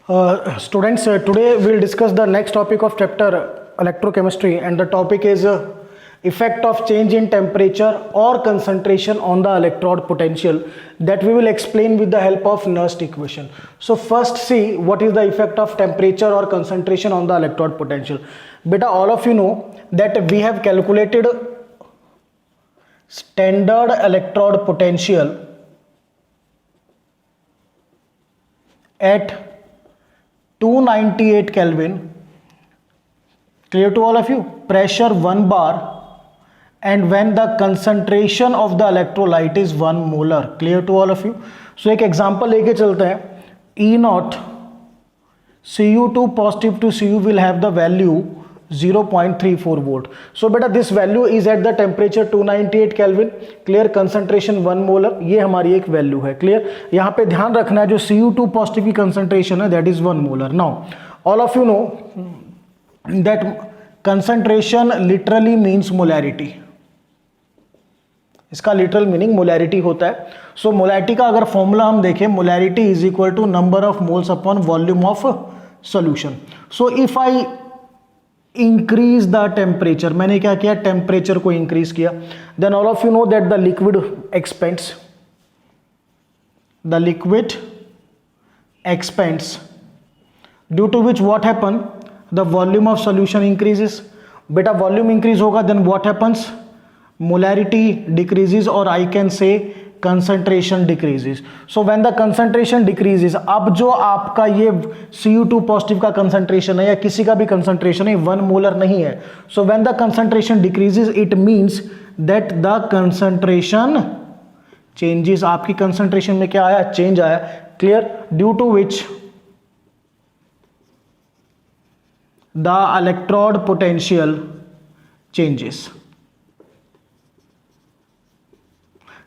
Students, today we'll discuss the next topic of chapter electrochemistry, and the topic is effect of change in temperature or concentration on the electrode potential, that we will explain with the help of Nernst equation. So first see what is the effect of temperature or concentration on the electrode potential. Beta, all of you know that we have calculated standard electrode potential at 298 Kelvin, clear to all of you, pressure 1 bar, and when the concentration of the electrolyte is 1 molar, clear to all of you. So एक example लेके चलते हैं. E0 Cu2 positive to Cu will have the value 0.34 volt. So बेटा this value is at the temperature 298 Kelvin, clear, concentration 1 molar, ये हमारी एक value है, clear. यहाँ पे ध्यान रखना है जो Cu2 positive की concentration है that is 1 molar. Now all of you know that concentration literally means molarity. इसका लिटरल मीनिंग मोलैरिटी होता है. सो मोलैरिटी का अगर फॉर्मूला हम देखें, molarity is equal to number of moles upon volume of solution. So if I increase the temperature, मैंने क्या किया, टेम्परेचर को इंक्रीज किया, then all of you know that the liquid expands, the liquid expands, due to which what happen, the volume of solution increases. बेटा volume increase होगा then what happens, molarity decreases, or I can say concentration decreases. So when the concentration decreases, अब जो आपका ये Cu2 positive का concentration है या किसी का भी concentration है 1 molar नहीं है. So when the concentration decreases, it means that the concentration changes. आपकी concentration में क्या आया, change आया, clear, due to which the electrode potential changes.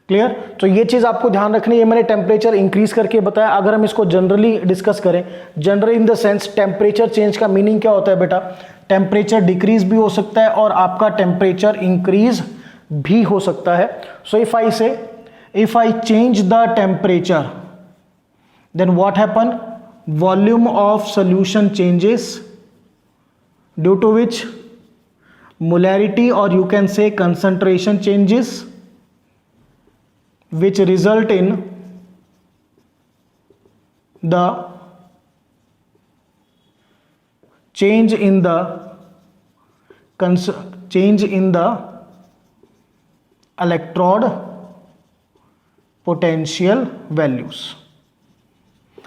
Clear. तो ये चीज आपको ध्यान रखनी है. मैंने टेम्परेचर इंक्रीज करके बताया. अगर हम इसको जनरली डिस्कस करें, generally in the sense temperature change का मीनिंग क्या होता है बेटा, टेम्परेचर डिक्रीज भी हो सकता है और आपका टेम्परेचर इंक्रीज भी हो सकता है. So if I change the temperature then what happen, volume of solution changes, due to which molarity और you can say concentration changes, which result in the change in the electrode potential values.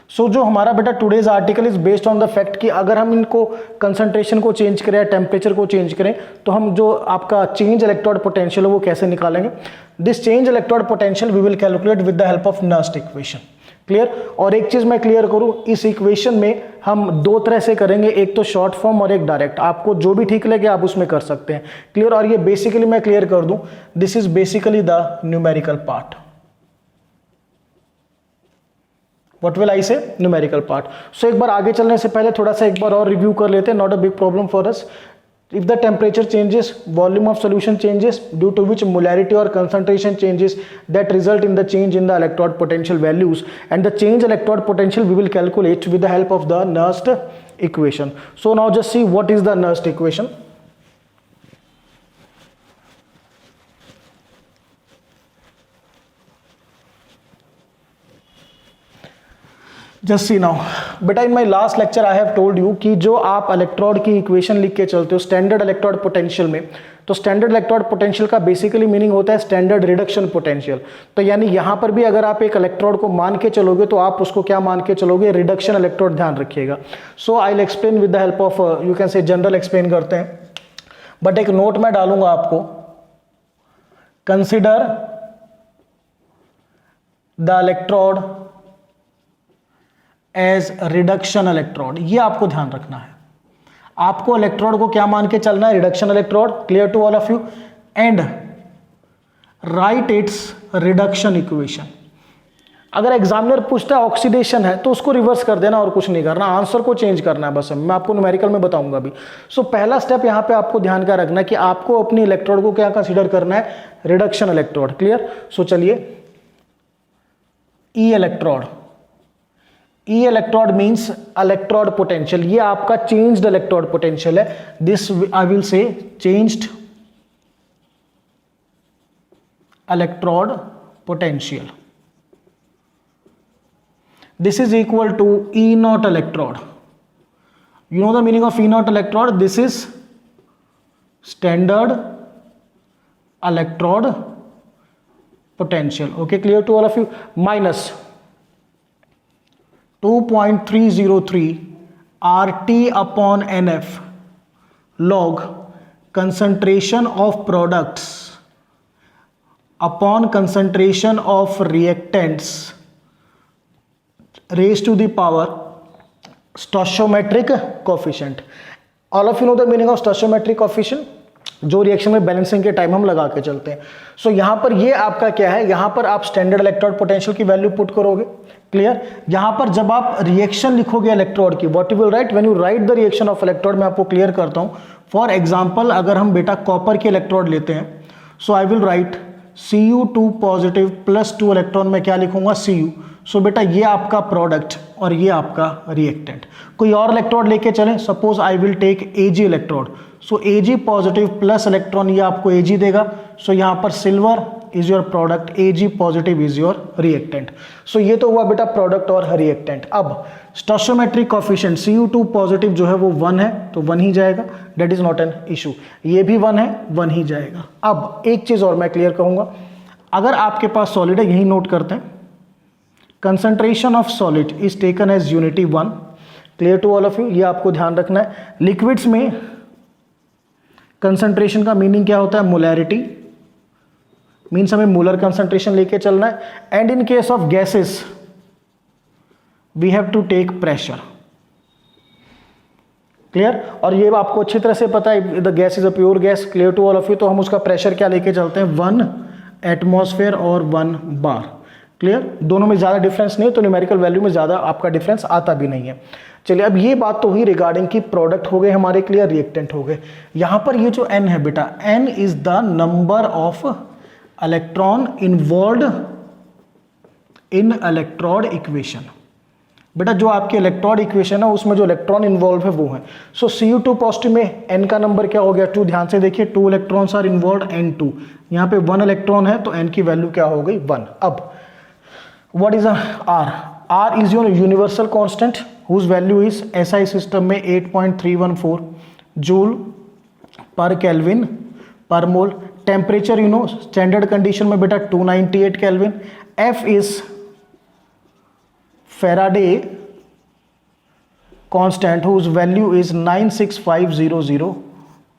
सो जो हमारा बेटा today's article is based on the fact कि अगर हम इनको concentration को change करें, टेम्परेचर को चेंज करें, तो हम जो आपका चेंज इलेक्ट्रोड पोटेंशियल है वो कैसे निकालेंगे. This change electrode potential we will calculate with the help of Nernst equation. Clear. और एक चीज मैं क्लियर करूं, इस इक्वेशन में हम दो तरह से करेंगे, एक तो शॉर्ट फॉर्म और एक डायरेक्ट. आपको जो भी ठीक लगे आप उसमें कर सकते हैं. क्लियर. और ये बेसिकली मैं क्लियर कर दूं, this is basically the numerical part. What will I say? Numerical part. So एक बार आगे चलने से पहले थोड़ा सा एक बार और रिव्यू कर लेते हैं. Not a big problem for us. If the temperature changes, volume of solution changes, due to which molarity or concentration changes, that result in the change in the electrode potential values, and the change electrode potential we will calculate with the help of the Nernst equation. So now just see what is the Nernst equation. Just see now बेटा, in my last lecture I have told you कि जो आप electrode की equation लिख के चलते हो standard electrode potential में, तो स्टैंडर्ड इलेक्ट्रोड पोटेंशियल का बेसिकली मीनिंग होता है स्टैंडर्ड रिडक्शन पोटेंशियल. तो यानी यहाँ पर भी अगर आप एक इलेक्ट्रोड को मान के चलोगे तो आप उसको क्या मान के चलोगे, रिडक्शन इलेक्ट्रोड. ध्यान रखिएगा. So I will explain with the help of, you can say general explain करते हैं, बट एक नोट मैं डालूंगा आपको, consider the electrode as reduction electrode. ये आपको ध्यान रखना है. आपको इलेक्ट्रोड को क्या मान के चलना है, reduction electrode. Clear to all of you. And right it's reduction equation. अगर एग्जामिनर पूछता है ऑक्सीडेशन है तो उसको रिवर्स कर देना और कुछ नहीं करना, आंसर को चेंज करना है बस. मैं आपको न्यूमेरिकल में बताऊंगा अभी. सो पहला स्टेप यहां पे आपको ध्यान का रखना है कि आपको अपनी इलेक्ट्रोड को क्या कंसीडर करना है, रिडक्शन इलेक्ट्रोड. क्लियर. सो चलिए, ई इलेक्ट्रोड ई इलेक्ट्रोड मीन्स इलेक्ट्रोड पोटेंशियल, ये आपका चेंज्ड इलेक्ट्रोड पोटेंशियल है. This I will say changed electrode potential. This is equal to E naught electrode. You know the meaning of E naught electrode? This is standard electrode potential. Okay, clear to all of you? Minus 2.303 RT upon NF log concentration of products upon concentration of reactants raised to the power stoichiometric coefficient. All of you know the meaning of stoichiometric coefficient, जो reaction में balancing के time हम लगा के चलते हैं. सो यहाँ पर ये आपका क्या है, यहाँ पर आप स्टैंडर्ड इलेक्ट्रोड पोटेंशियल की वैल्यू पुट करोगे. क्लियर. यहाँ पर जब आप रिएक्शन लिखोगे इलेक्ट्रोड की, what you will right when you right the reaction of electrode, मैं आपको क्लियर करता हूँ. फॉर एग्जाम्पल अगर हम बेटा कॉपर के इलेक्ट्रोड लेते हैं, so I will write Cu2 positive plus 2 electron में क्या लिखूंगा Cu. सो बेटा ये आपका प्रोडक्ट और ये आपका रिएक्टेंट. कोई और इलेक्ट्रोड लेके चलें, suppose I will take Ag electrode. So Ag positive plus electron ये आपको Ag देगा. सो यहाँ पर silver is your product, Ag positive is your reactant. So ये तो हुआ बेटा प्रोडक्ट और रिएक्टेंट. अब स्टोइचोमेट्रिक कोएफिशिएंट Cu2 पॉजिटिव जो है वो 1 है तो 1 ही जाएगा, that is not an issue. ये भी 1 है, 1 ही जाएगा. अब एक चीज और मैं क्लियर कहूंगा, अगर आपके पास सॉलिड है, यही नोट करते हैं, concentration of solid is taken as unity 1. Clear to all of you, ये आपको ध्यान रखना है. लिक्विड्स में कंसंट्रेशन का मीनिंग क्या होता है, मोलैरिटी, मीन्स हमें मोलर कंसंट्रेशन लेके चलना है. And in case of gases we have to take pressure. Clear. और ये आपको अच्छी तरह से पता है, the gas is a pure gas. Clear to all of you. तो हम उसका प्रेशर क्या लेके चलते हैं, 1 एटमॉस्फेयर और 1 बार. क्लियर. दोनों में ज़्यादा डिफरेंस नहीं है, तो न्यूमेरिकल वैल्यू में ज़्यादा आपका डिफरेंस आता भी नहीं है. चलिए, अब ये बात तो हुई रिगार्डिंग की प्रोडक्ट हो गए हमारे, क्लियर, रिएक्टेंट हो गए. यहाँ पर ये जो N है बेटा, N is the number of electron involved in electrode equation. बेटा जो आपके इलेक्ट्रोड इक्वेशन है उसमें जो इलेक्ट्रॉन इन्वॉल्व है वो है. सो Cu2 पॉजिटिव में N का नंबर क्या हो गया, 2. ध्यान से देखिए, 2 इलेक्ट्रॉन्स आर इन्वॉल्व्ड, N2. यहाँ पे 1 इलेक्ट्रॉन है तो N की वैल्यू क्या हो गई, 1. अब what is R? R is your universal constant whose value is SI system में 8.314 joule per kelvin per mole. Temperature you know standard condition में बेटा 298 kelvin. F is Faraday constant whose value is 96500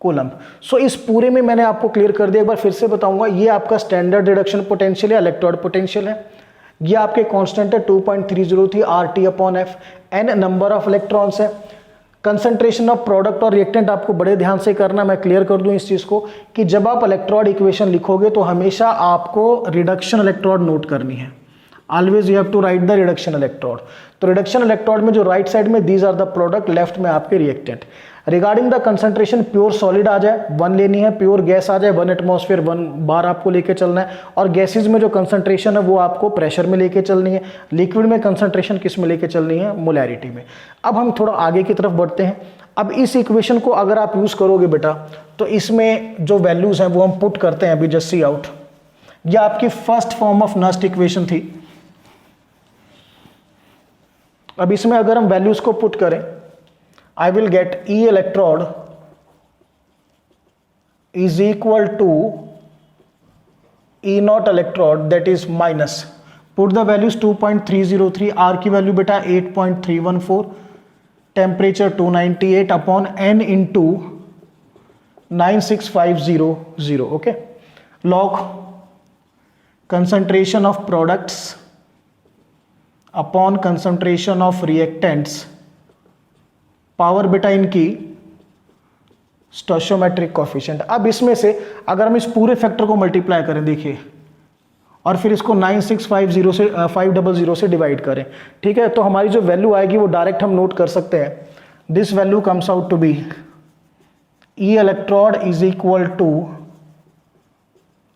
coulomb. So इस पूरे में मैंने आपको clear कर दिया. एक बार फिर से बताऊंगा, ये आपका स्टैंडर्ड रिडक्शन पोटेंशियल है, इलेक्ट्रोड पोटेंशियल है. ये आपके कांस्टेंट है 2.303 RT upon F. N number of electrons है. कंसंट्रेशन ऑफ प्रोडक्ट और रिएक्टेंट आपको बड़े ध्यान से करना. मैं क्लियर कर दूं इस चीज को कि जब आप इलेक्ट्रोड इक्वेशन लिखोगे तो हमेशा आपको रिडक्शन इलेक्ट्रोड नोट करनी है. Always you have to write the reduction electrode. तो रिडक्शन इलेक्ट्रोड में जो राइट साइड में these are the product, left में आपके reactant. Regarding the concentration, pure solid आ जाए 1 लेनी है, प्योर गैस आ जाए 1 एटमॉस्फेयर 1 बार आपको लेके चलना है. और गैसेज में जो कंसंट्रेशन है वो आपको प्रेशर में लेके चलनी है. लिक्विड में कंसंट्रेशन किस में लेके चलनी है, मोलैरिटी में. अब हम थोड़ा आगे की तरफ बढ़ते हैं. अब इस इक्वेशन को अगर आप यूज करोगे बेटा तो इसमें जो वैल्यूज हैं वो हम पुट करते हैं अभी, जस्ट सी आउट. ये आपकी first form of Nernst equation थी. अब इसमें अगर हम वैल्यूज को पुट करें, I will get E electrode is equal to E naught electrode, that is minus, put the values 2.303, R की वैल्यू बेटा 8.314, temperature 298 upon N into 96500. Okay. Log concentration of products upon concentration of reactants, power बेटा इनकी स्टोइचोमेट्रिक coefficient. अब इसमें से अगर हम इस पूरे फैक्टर को मल्टीप्लाई करें, देखिए, और फिर इसको 9650 से 500 से डिवाइड करें, ठीक है, तो हमारी जो वैल्यू आएगी वो डायरेक्ट हम नोट कर सकते हैं. This value comes out to be E electrode is equal to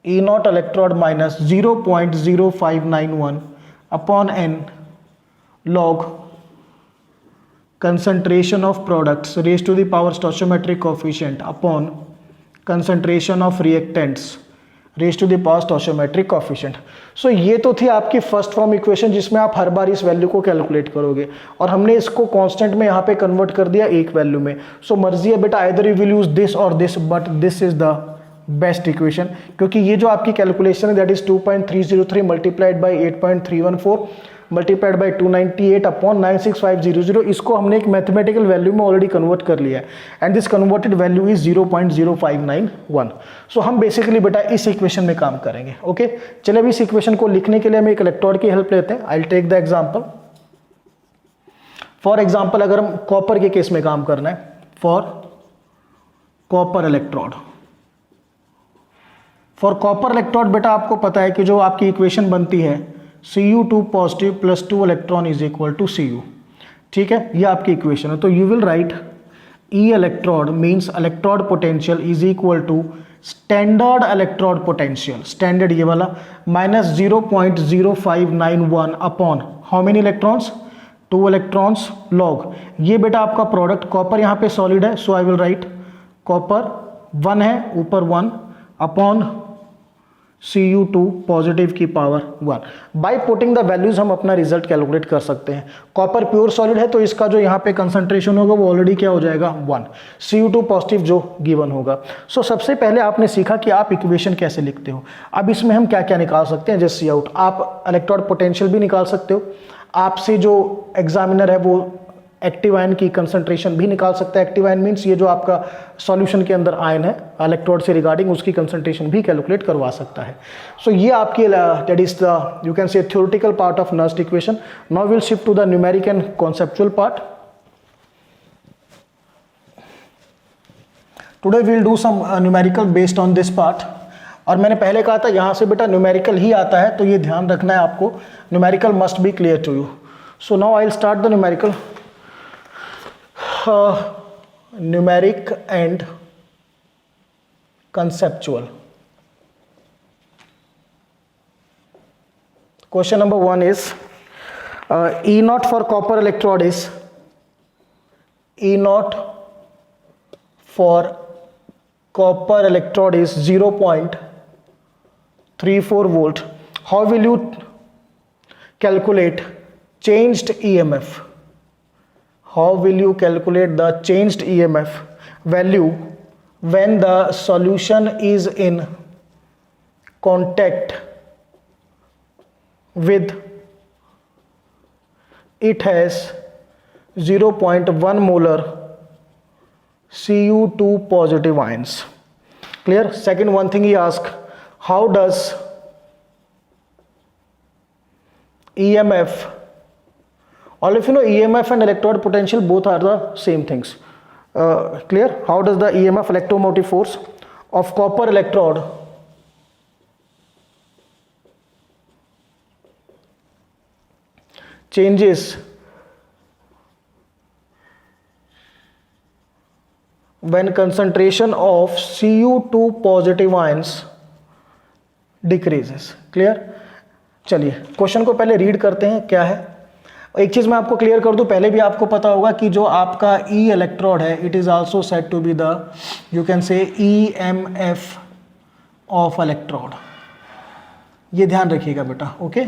E naught electrode minus 0.0591 upon N log concentration of products raised to the power stoichiometric coefficient upon concentration of reactants raised to the power stoichiometric coefficient. सो ये तो थी आपकी first form equation जिसमें आप हर बार इस value को calculate करोगे और हमने इसको कांस्टेंट में यहाँ पे कन्वर्ट कर दिया एक वैल्यू में. सो मर्जी है बेटा, either you will use this और this, but this is the best equation क्योंकि ये जो आपकी कैलकुलेशन है that is 2.303 multiplied by 8.314 multiplied by 298 upon 96500, इसको हमने एक मैथमेटिकल वैल्यू में ऑलरेडी कन्वर्ट कर लिया है and this converted value is 0.0591. So हम बेसिकली बेटा इस इक्वेशन में काम करेंगे. ओके चलिए अभी इस इक्वेशन को लिखने के लिए हम एक इलेक्ट्रोड की हेल्प लेते हैं. I will take the example. For example अगर हम कॉपर के केस में काम करना है, for copper electrode, for copper electrode बेटा आपको पता है कि जो आपकी इक्वेशन बनती है Cu2 positive plus 2 electron is equal to Cu. ठीक है, ये आपकी इक्वेशन है. तो you will write E electrode means electrode potential is equal to standard electrode potential, standard ये वाला, minus 0.0591 upon how many electrons, 2 electrons log. ये बेटा आपका प्रोडक्ट कॉपर यहाँ पे सॉलिड है, so I will write copper 1 है ऊपर 1 अपॉन Cu2 पॉजिटिव की power 1. By putting the values हम अपना रिजल्ट कैलकुलेट कर सकते हैं. कॉपर प्योर सॉलिड है तो इसका जो यहाँ पे कंसंट्रेशन होगा वो ऑलरेडी क्या हो जाएगा 1. Cu2 पॉजिटिव जो गिवन होगा. सो सबसे पहले आपने सीखा कि आप इक्वेशन कैसे लिखते हो. अब इसमें हम क्या क्या निकाल सकते हैं, जस्ट सी आउट. आप इलेक्ट्रोड पोटेंशियल भी निकाल सकते हो, आपसे जो एग्जामिनर है वो एक्टिव आयन की कंसंट्रेशन भी निकाल सकता है. एक्टिव आयन मीन्स ये जो आपका सॉल्यूशन के अंदर आयन है इलेक्ट्रोड से रिगार्डिंग, उसकी कंसंट्रेशन भी कैलकुलेट करवा सकता है. सो ये आपकी that is the you can say theoretical part of Nernst equation. Now will shift to the numeric and conceptual part. Today will do some numerical based on this part. और मैंने पहले कहा था यहाँ से बेटा न्यूमेरिकल ही आता है, तो ये ध्यान रखना है आपको, numerical must be clear to you. So now I will start the numerical. Numeric and conceptual. Question number 1 is E naught for copper electrode is E naught for copper electrode is 0.34 volt. How will you calculate changed EMF? How will you calculate the changed EMF value when the solution is in contact with, it has 0.1 molar Cu2 positive ions. Clear? Second one thing he asked, how does EMF, all of you know EMF and electrode potential both are the same things. Clear? How does the EMF electromotive force of copper electrode changes when concentration of Cu2 positive ions decreases? Clear? चलिए question को पहले read करते हैं क्या है. एक चीज मैं आपको क्लियर कर दूं, पहले भी आपको पता होगा कि जो आपका ई इलेक्ट्रोड है it is also said to be the you can say EMF of electrode. ये ध्यान रखिएगा बेटा. ओके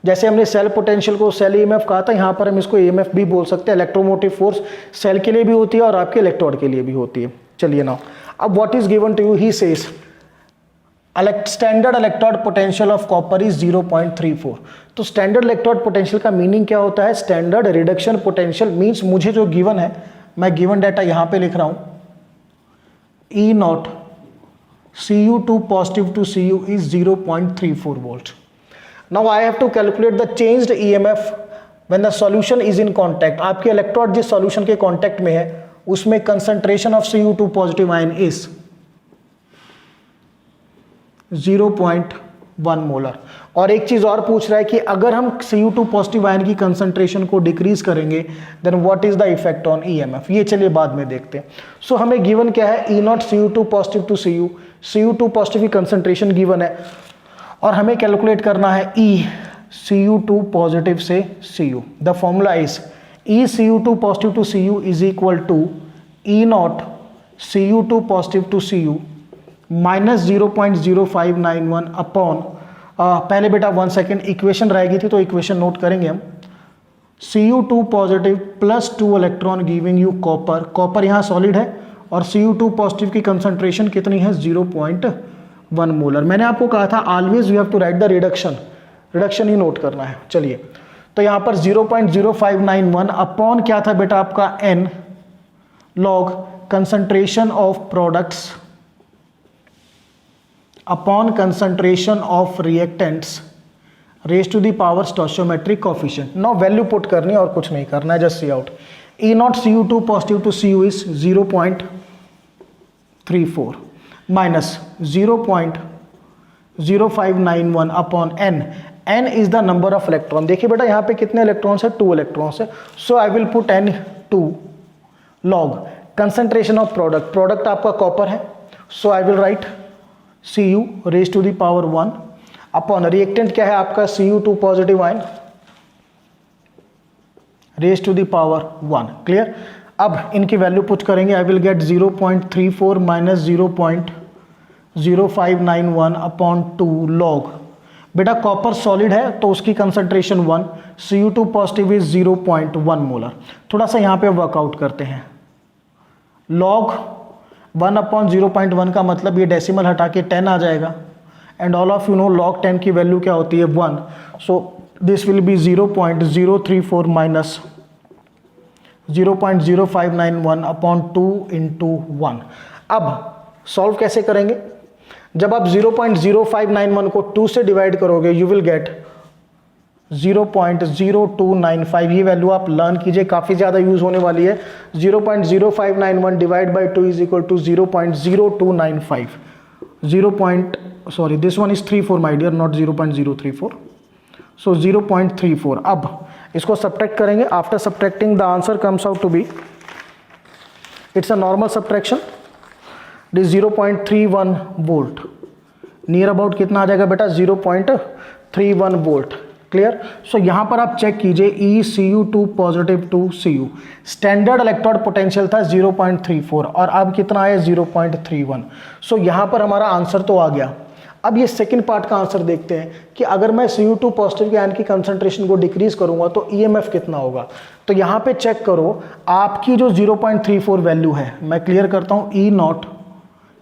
जैसे हमने सेल पोटेंशियल को सेल EMF कहा था, यहाँ पर हम इसको EMF भी बोल सकते हैं. इलेक्ट्रोमोटिव फोर्स सेल के लिए भी होती है और आपके इलेक्ट्रोड के लिए भी होती है. चलिए नाउ अब what is given to you, he says standard electrode potential of copper is 0.34. तो स्टैंडर्ड इलेक्ट्रोड पोटेंशियल का मीनिंग क्या होता है, स्टैंडर्ड रिडक्शन पोटेंशियल मींस मुझे जो गिवन है, मैं गिवन डाटा यहां पे लिख रहा हूं, E naught Cu2 positive to Cu is 0.34 volt. Now I have to calculate the changed EMF when the solution is in contact. आपके इलेक्ट्रोड जिस सॉल्यूशन के कॉन्टैक्ट में है उसमें concentration of Cu2 positive ion is 0.1 molar. और एक चीज और पूछ रहा है कि अगर हम Cu2 पॉजिटिव आयन की कंसंट्रेशन को डिक्रीज करेंगे then what is the effect on EMF. ये चलिए बाद में देखते हैं. सो हमें गिवन क्या है, E naught Cu2 positive to Cu2 positive की कंसंट्रेशन गिवन है और हमें कैलकुलेट करना है E Cu2 पॉजिटिव से Cu. The formula is ECU2 positive to Cu is equal to E naught Cu2 positive to Cu minus 0.0591 upon, पहले बेटा 1 second, equation रहेगी थी तो इक्वेशन नोट करेंगे हम। Cu2 positive plus 2 electron giving you copper, copper यहाँ solid है और Cu2 पॉजिटिव की कंसंट्रेशन कितनी है 0.1 मोलर। मैंने आपको कहा था always you have to write the reduction, reduction ही नोट करना है। चलिए तो यहाँ पर 0.0591 अपॉन क्या था बेटा आपका n log concentration of products upon concentration of reactants raise to the power stoichiometric coefficient. Now value put करनी है और कुछ नहीं करना है, just see out. E naught Cu2 positive to Cu is 0.34 minus 0.0591 upon n, n is the number of electron. देखिए बेटा यहाँ पे कितने इलेक्ट्रॉन्स है, 2 इलेक्ट्रॉन्स है, so I will put n 2 log concentration of product, product आपका copper है, so I will write Cu raise to the power 1 upon reactant क्या है आपका Cu2 positive ion raise to the power 1। Clear. अब इनकी value put करेंगे, I will get 0.34 minus 0.0591 upon 2 log, बेटा copper solid है तो उसकी concentration 1, Cu2 positive is 0.1 molar. थोड़ा सा यहाँ पे वर्कआउट करते हैं। लॉग 1 अपॉन 0.1 का मतलब ये डेसिमल हटा के 10 आ जाएगा, and all of you no log 10 की वैल्यू क्या होती है 1, so this will B 0.034 minus 0.0591 upon 2 into 1। अब सॉल्व कैसे करेंगे, जब आप 0.0591 को 2 से डिवाइड करोगे यू विल गेट 0.0295। ये वैल्यू आप लर्न कीजिए, काफ़ी ज़्यादा यूज़ होने वाली है। 0.0591 divide by 2 is equal to 0.0295। This one is 34 my dear, not 0.034, so 0.34। अब इसको सब्ट्रैक्ट करेंगे, after subtracting the answer comes out to be, it's a normal subtraction, it is 0.31 volt, near about कितना आ जाएगा बेटा 0.31 वोल्ट। क्लियर। सो यहाँ पर आप चेक कीजिए ECU2 positive to Cu, standard electrode potential था 0.34 और अब कितना है 0.31। सो यहाँ पर हमारा आंसर तो आ गया। अब ये सेकंड पार्ट का आंसर देखते हैं कि अगर मैं Cu2 पॉजिटिव के आयन की कंसंट्रेशन को डिक्रीज करूंगा तो EMF कितना होगा। तो यहाँ पे चेक करो, आपकी जो 0.34 वैल्यू है, मैं क्लियर करता हूँ, E naught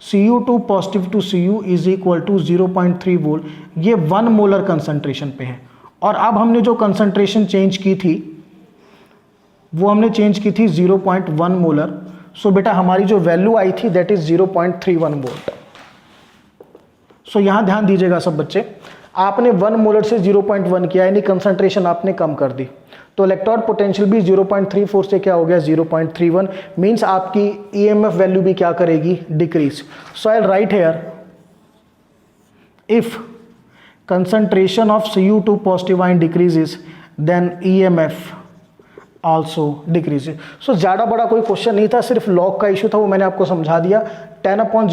Cu2 positive to Cu is equal to 0.3 volt, ये 1 मोलर कंसंट्रेशन पे है। और अब हमने जो कंसंट्रेशन चेंज की थी वो हमने चेंज की थी 0.1 मोलर। सो बेटा हमारी जो वैल्यू आई थी दैट इज 0.31 वोल्ट। सो यहाँ ध्यान दीजिएगा सब बच्चे, आपने 1 मोलर से 0.1 किया, यानी कंसंट्रेशन आपने कम कर दी, तो इलेक्ट्रोड पोटेंशियल भी 0.34 से क्या हो गया 0.31, मीन्स आपकी EMF वैल्यू भी क्या करेगी, decrease. So I write here if concentration of Cu2 positive ion decreases then EMF also decreases। सो ज़्यादा बड़ा कोई क्वेश्चन नहीं था, सिर्फ लॉग का इशू था, वो मैंने आपको समझा दिया। 1 अपॉन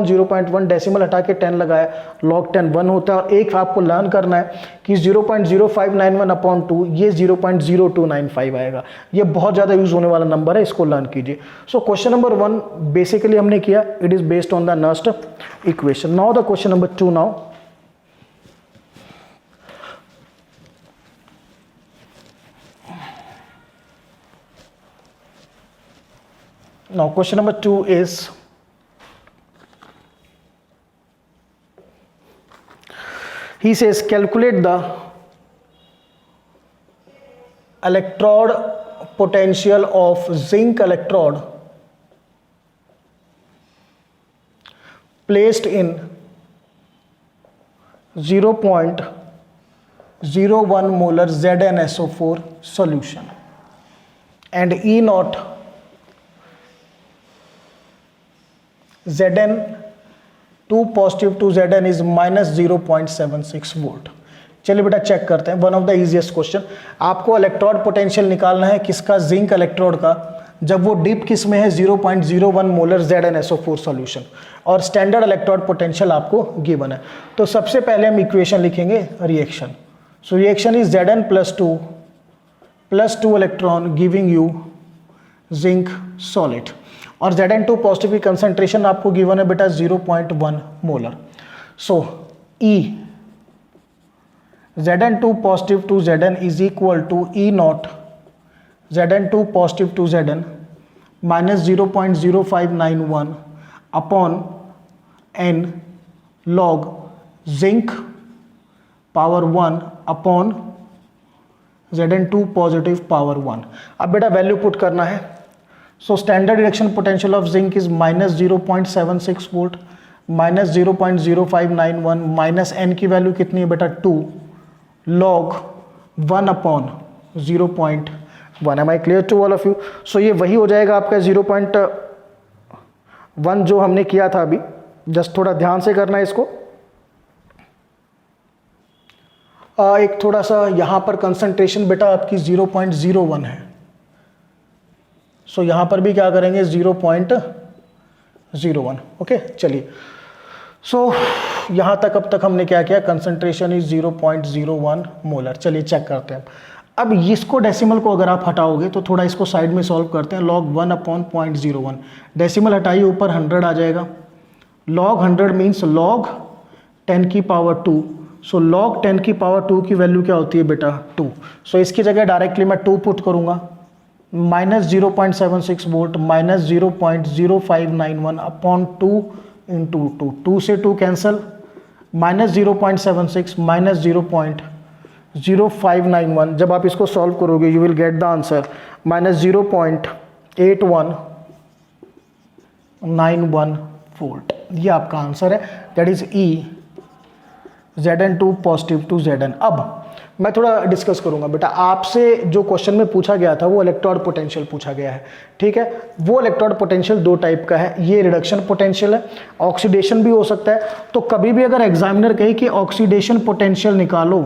0.1 डेसिमल हटा के 10 लगाया, लॉग 10 1 होता है। और एक आपको लर्न करना है कि 0.0591 अपॉन 2 ये 0.0295 आएगा। ये बहुत ज़्यादा यूज़ होने वाला नंबर है, इसको लर्न कीजिए। सो क्वेश्चन नंबर 1 बेसिकली हमने किया, it is based on the Nernst equation. Now the question number 2 now. Now question number 2 is, he says calculate the electrode potential of zinc electrode placed in 0.01 molar ZnSO4 solution and E naught Zn2 positive to Zn is minus 0.76 volt. चलिए बेटा check करते हैं, one of the easiest question. आपको electrode potential निकालना है किसका, zinc electrode का, जब वो डीप किस में है 0.01 मोलर ZnSO4 सॉल्यूशन, और स्टैंडर्ड इलेक्ट्रोड पोटेंशियल आपको गिवन है। तो सबसे पहले हम इक्वेशन लिखेंगे reaction. So reaction is Zn plus 2 +2 electron giving you zinc solid. और Zn2 पॉजिटिव की कंसंट्रेशन आपको गिवन है बेटा 0.1 molar. So E Zn2 positive to Zn is equal to E naught Zn2 positive to Zn minus 0.0591 upon n log zinc power 1 upon Zn2 positive power 1। अब बेटा value put करना है। So standard reduction potential of zinc is minus 0.76 volt minus 0.0591 minus n की value कितनी है बेटा 2 log 1 अपॉन 0.1। Am I clear to all of you? सो ये वही हो जाएगा आपका 0.1 जो हमने किया था अभी। जस्ट थोड़ा ध्यान से करना है इसको। एक थोड़ा सा यहाँ पर कंसंट्रेशन बेटा आपकी 0.01 है। सो यहाँ पर भी क्या करेंगे 0.01। ओके चलिए। सो यहाँ तक अब तक हमने क्या किया, कंसंट्रेशन इज 0.01 मोलर। चलिए चेक करते हैं। अब इसको डेसिमल को अगर आप हटाओगे तो थोड़ा इसको साइड में सॉल्व करते हैं। log 1 अपॉन 0.01 डेसिमल हटाइए, ऊपर 100 आ जाएगा। log 100 मीन्स log 10 की पावर 2। सो log 10 की पावर 2 की वैल्यू क्या होती है बेटा 2। सो इसकी जगह डायरेक्टली मैं 2 पुट करूंगा। Minus 0.76 volt minus 0.0591 upon 2 into 2। 2 से 2 कैंसल, माइनस 0.76 माइनस 0.0591। जब आप इसको सॉल्व करोगे you will get the answer minus 0.8191 volt. ये आपका आंसर है। That is E Zn2 positive to Zn। अब मैं थोड़ा डिस्कस करूंगा बेटा। आपसे जो क्वेश्चन में पूछा गया था वो इलेक्ट्रोड पोटेंशियल पूछा गया है, ठीक है। वो इलेक्ट्रोड पोटेंशियल दो टाइप का है। ये रिडक्शन पोटेंशियल है, ऑक्सीडेशन भी हो सकता है। तो कभी भी अगर एग्जामिनर कहे कि ऑक्सीडेशन पोटेंशियल निकालो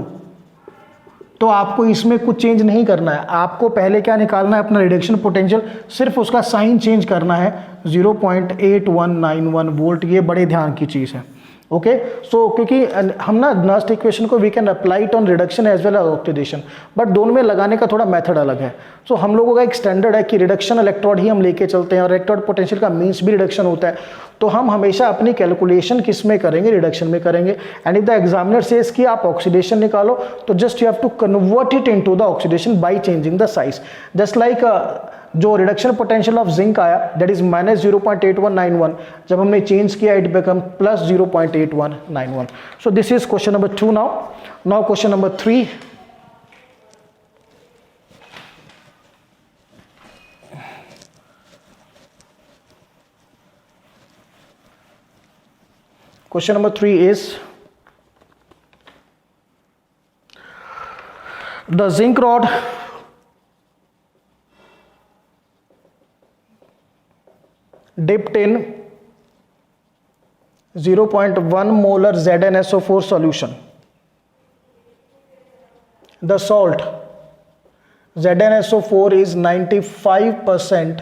तो आपको इसमें कुछ चेंज नहीं करना है। आपको पहले क्या निकालना है, अपना रिडक्शन पोटेंशियल, सिर्फ उसका साइन चेंज करना है 0.8191 वोल्ट। ये बड़े ध्यान की चीज़ है। ओके सो क्योंकि हम ना नर्स्ट इक्वेशन को we can apply it on reduction as well as oxidation, but दोनों में लगाने का थोड़ा मेथड अलग है। सो हम लोगों का एक स्टैंडर्ड है कि रिडक्शन इलेक्ट्रोड ही हम लेके चलते हैं और इलेक्ट्रोड पोटेंशियल का मीन्स भी रिडक्शन होता है। तो हम हमेशा अपनी कैलकुलेशन किस में करेंगे, रिडक्शन में करेंगे। And if the examiner says कि आप ऑक्सीडेशन निकालो तो just you have to convert it into the oxidation by changing the size. Just like जो रिडक्शन पोटेंशियल ऑफ जिंक आया दैट इज माइनस 0.8191, जब हमने चेंज किया it become plus 0.8191। So this is question number 2 now question number 3। Question number 3 is the zinc rod dipped in 0.1 molar ZnSO4 solution. The salt ZnSO4 is 95%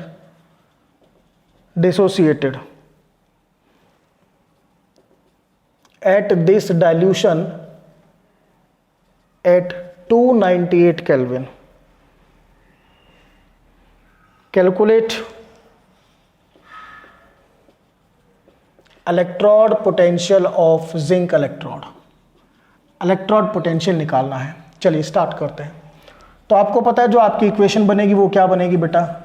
dissociated. At this dilution at 298 Kelvin. Calculate electrode potential of zinc electrode. Electrode potential निकालना है। चलिए start करते हैं। तो आपको पता है जो आपकी इक्वेशन बनेगी वो क्या बनेगी बेटा,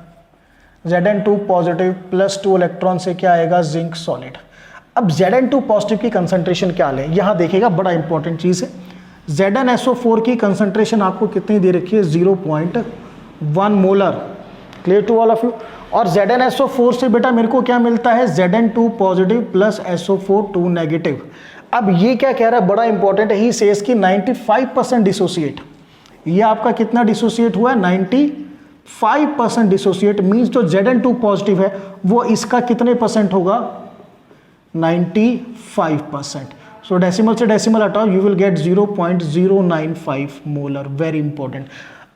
Zn2 पॉजिटिव प्लस 2 इलेक्ट्रॉन से क्या आएगा, जिंक सॉलिड। अब Zn2 पॉजिटिव की कंसंट्रेशन क्या लें, यहां देखिएगा बड़ा इंपॉर्टेंट चीज है। ZnSO4 की कंसंट्रेशन आपको कितनी दे रखी है, 0.1 molar. Clear to all of you. और ZnSO4 से बेटा मेरे को क्या मिलता है, Zn2 positive plus SO4 2 negative. अब ये क्या कह रहा है, बड़ा इंपॉर्टेंट है। ही सेज की 95% डिसोसिएट। ये आपका कितना डिसोसिएट हुआ है, 95% डिसोसिएट। मीन्स जो Zn2 पॉजिटिव है वो इसका कितने परसेंट होगा, 95%। सो डेसिमल से डेसिमल हटाओ, you will gate 0.095 molar. Very important.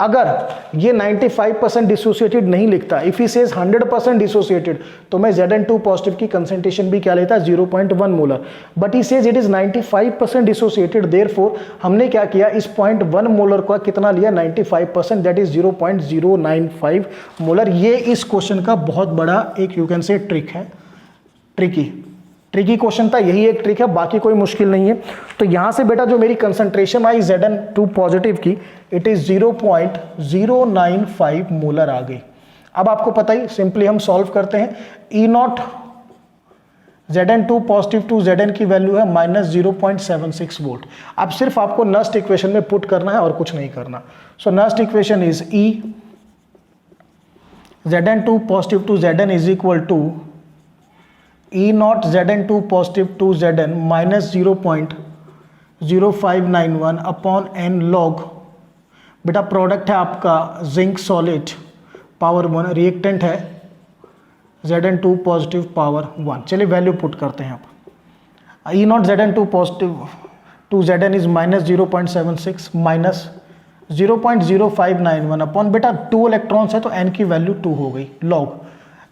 अगर ये 95% डिसोसिएटेड नहीं लिखता, इफ ही सेज 100% डिसोसिएटेड, तो मैं Zn2 पॉजिटिव की कंसंट्रेशन भी क्या लेता, 0.1 molar, but he says it is 95% dissociated, therefore हमने क्या किया, इस 0.1 मोलर का कितना लिया, 95%, दैट इज 0.095 मोलर। ये इस क्वेश्चन का बहुत बड़ा एक यू कैन से ट्रिक है, ट्रिकी क्वेश्चन था, यही एक ट्रिक है, बाकी कोई मुश्किल नहीं है। तो यहां से बेटा जो मेरी कंसंट्रेशन आई Zn2 पॉजिटिव की, इट इज 0.095 मोलर आ गई। अब आपको पता ही, सिंपली हम सॉल्व करते हैं। E naught Zn2 positive to Zn की वैल्यू है -0.76 वोल्ट। अब सिर्फ आपको नस्ट इक्वेशन में पुट करना है और कुछ नहीं करना। So Nernst equation is E Zn2 positive to Zn is equal to E naught Zn2 positive to Zn minus 0.0591 upon n log, बेटा प्रोडक्ट है आपका जिंक सॉलिड पावर 1, रिएक्टेंट है Zn2 पॉजिटिव पावर 1। चलिए वैल्यू पुट करते हैं आप। E naught Zn2 positive to Zn is minus 0.76 minus 0.0591 upon, बेटा 2 electrons है तो n की वैल्यू 2 हो गई, लॉग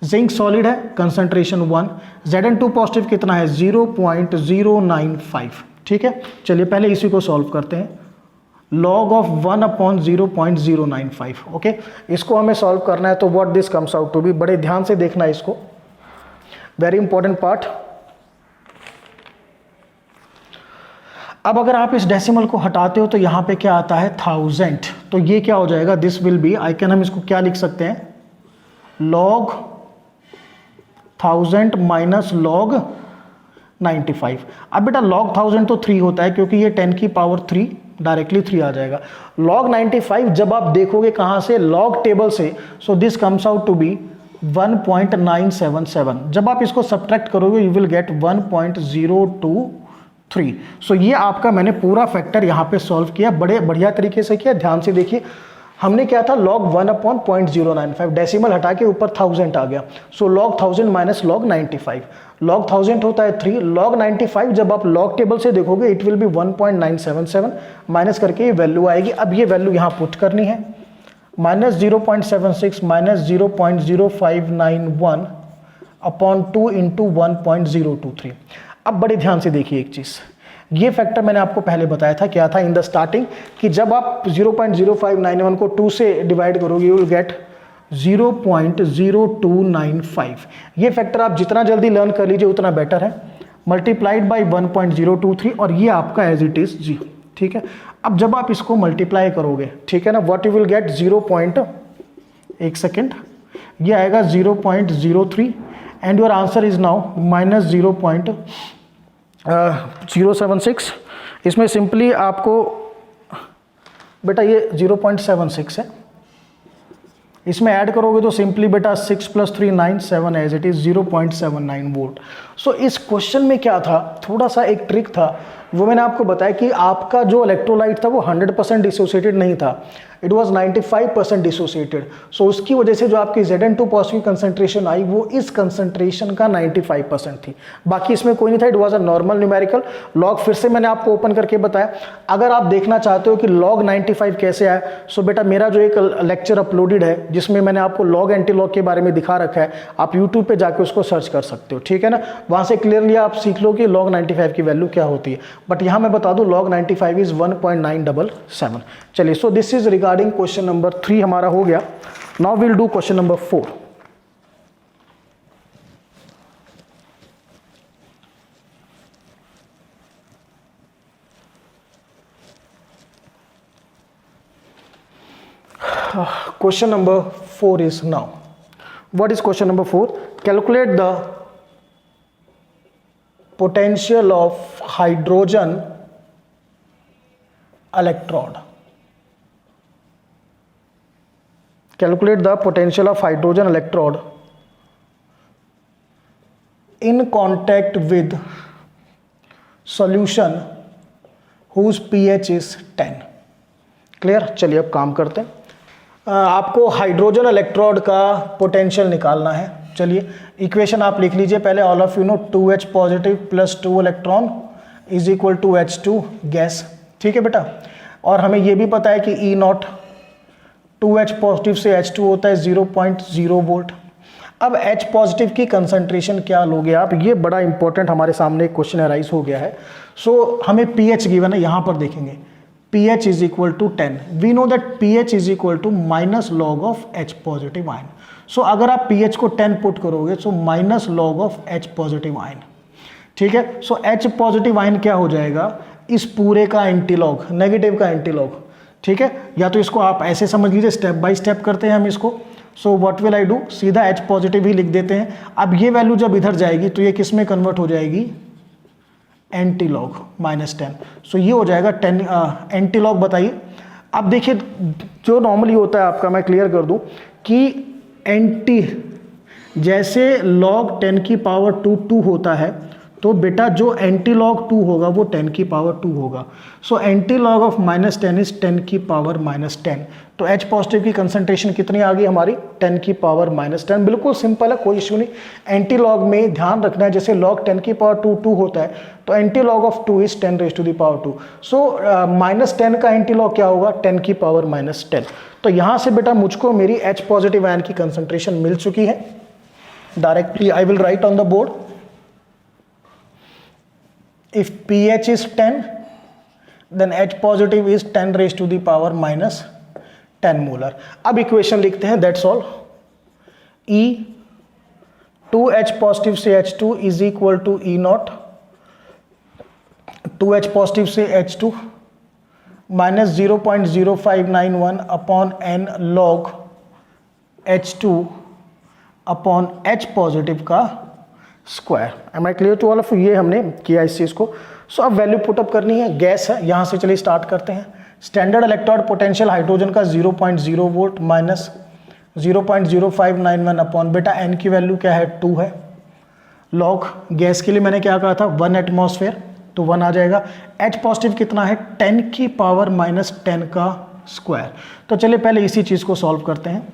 जिंक सॉलिड है, कंसंट्रेशन 1, Zn2 पॉजिटिव कितना है, 0.095। ठीक है, चलिए पहले इसी को सॉल्व करते हैं। Log of 1 upon 0.095। ओके, इसको हमें सॉल्व करना है, तो what this comes out to be, बड़े ध्यान से देखना है इसको, वेरी इंपॉर्टेंट पार्ट। अब अगर आप इस डेसिमल को हटाते हो तो यहां पे क्या आता है, 1000, तो ये क्या हो जाएगा, this will B, I can, हम इसको क्या लिख सकते हैं, लॉग 1000 माइनस लॉग 95। अब बेटा लॉग 1000 तो 3 होता है, क्योंकि ये 10 की पावर 3, डायरेक्टली 3 आ जाएगा। लॉग 95 जब आप देखोगे कहां से, लॉग टेबल से, so this comes out to be 1.977। जब आप इसको सब्ट्रैक्ट करोगे यू विल गेट 1.023। सो ये आपका मैंने पूरा फैक्टर यहाँ पे सॉल्व किया, बड़े बढ़िया तरीके से किया। ध्यान से देखिए, हमने क्या था, log 1 अपॉन 0.095, डेसिमल हटा के ऊपर 1000 आ गया, सो log 1000 माइनस log 95, log 1000 होता है 3, log 95 जब आप log टेबल से देखोगे इट विल बी 1.977, माइनस करके ये वैल्यू आएगी। अब ये वैल्यू यहाँ पुट करनी है, माइनस 0.76 माइनस 0.0591 अपॉन 2 इंटू 1.023। अब बड़े ध्यान से देखिए एक चीज़, ये फैक्टर मैंने आपको पहले बताया था, क्या था इन द स्टार्टिंग, कि जब आप 0.0591 को 2 से डिवाइड करोगे यू विल गेट 0.0295। ये फैक्टर आप जितना जल्दी लर्न कर लीजिए उतना बेटर है, मल्टीप्लाइड बाय 1.023, और ये आपका एज इट इज जी। ठीक है, अब जब आप इसको मल्टीप्लाई करोगे, ठीक है ना, what you will gate, 1 second, ये आएगा 0.03 and your answer is now minus 0.076। इसमें सिंपली आपको बेटा ये 0.76 है, इसमें ऐड करोगे तो सिंपली बेटा 6 + 3 9 7 एज इट इज 0.79 वोल्ट। सो इस क्वेश्चन में क्या था, थोड़ा सा एक ट्रिक था, वो मैंने आपको बताया कि आपका जो इलेक्ट्रोलाइट था वो 100% डिसोसिएटेड नहीं था, इट वाज 95% डिसोसिएटेड। सो उसकी वजह से जो आपकी Zn2 पॉजिटिव कंसंट्रेशन आई वो इस कंसंट्रेशन का 95% थी, बाकी इसमें कोई नहीं था, it was a normal numerical. Log फिर से मैंने आपको ओपन करके बताया, अगर आप देखना चाहते हो कि लॉग 95 कैसे आया, सो बेटा मेरा जो एक लेक्चर अपलोडेड है जिसमें मैंने आपको लॉग एंटी लॉग के बारे में दिखा रखा है, आप यूट्यूब पर जाके उसको सर्च कर सकते हो। ठीक है ना, वहाँ से क्लियरली आप सीख लो कि लॉग 95 की वैल्यू क्या होती है, बट यहाँ मैं बता दूं log 95 इज 1.977। चलिए, सो this is regarding question number 3 हमारा हो गया। Now will do question number 4। Question number 4 is now. What is question number 4? Calculate the potential of hydrogen electrode. Calculate the potential of hydrogen electrode in contact with solution whose pH is 10. Clear? चलिए अब काम करते हैं। आपको hydrogen electrode का potential निकालना है। चलिए इक्वेशन आप लिख लीजिए पहले, all of you know 2H positive plus 2 electron is equal to H2 gas. ठीक है बेटा, और हमें ये भी पता है कि E नॉट 2H पॉजिटिव से H2 होता है 0.0 वोल्ट। अब H पॉजिटिव की कंसंट्रेशन क्या लोगे आप, ये बड़ा इंपॉर्टेंट हमारे सामने एक क्वेश्चन अराइज हो गया है। सो हमें pH गिवन है, यहाँ पर देखेंगे pH is equal to 10। We know that pH is equal to minus log of H positive ion. So अगर आप pH को 10 पुट करोगे तो minus log of H positive ion, ठीक है। सो H पॉजिटिव आयन क्या हो जाएगा, इस पूरे का एंटीलॉग, नेगेटिव का एंटीलॉग, ठीक है। या तो इसको आप ऐसे समझ लीजिए, स्टेप बाय स्टेप करते हैं हम इसको। So what will I do, सीधा H पॉजिटिव ही लिख देते हैं। अब ये वैल्यू जब इधर जाएगी तो ये किस में कन्वर्ट हो जाएगी, एंटीलॉग -10। सो ये हो जाएगा 10 एंटीलॉग। बताइए अब देखिए, जो नॉर्मली होता है आपका, मैं क्लियर कर दूं कि एंटी जैसे log 10 की पावर 2 होता है, तो बेटा जो एंटी लॉग 2 होगा वो 10 की पावर 2 होगा। So anti log of -10 is 10 की पावर -10। तो H पॉजिटिव की कंसंट्रेशन कितनी आ गई हमारी, 10 की पावर -10। बिल्कुल सिंपल है, कोई इश्यू नहीं। एंटी लॉग में ध्यान रखना है, जैसे log 10 की पावर 2 होता है, तो antilog of 2 is 10 raise to the power 2। So -10 का एंटी लॉग क्या होगा, 10 की पावर -10। तो यहाँ से बेटा मुझको मेरी H पॉजिटिव आयन की कंसंट्रेशन मिल चुकी है। Directly I will right on the board, if pH is 10 then H positive is 10 raised to the power -10 molar। अब इक्वेशन लिखते हैं, that's all। E 2H positive से H2 is equal to E naught 2H positive से H2 minus 0.0591 upon N log H2 upon H positive का square. Am I clear to all of you, ये हमने किया इस चीज़ को। सो अब वैल्यू पुटअप करनी है, गैस है, यहाँ से चलिए स्टार्ट करते हैं। स्टैंडर्ड इलेक्ट्रोड पोटेंशियल हाइड्रोजन का 0.0 वोल्ट माइनस 0.0591 अपॉन, बेटा एन की वैल्यू क्या है, 2 है। लॉग गैस के लिए मैंने क्या कहा था, 1 एटमॉस्फेयर, तो 1 आ जाएगा। H पॉजिटिव कितना है, 10 की पावर -10 का स्क्वायर। तो चलिए पहले इसी चीज़ को सॉल्व करते हैं।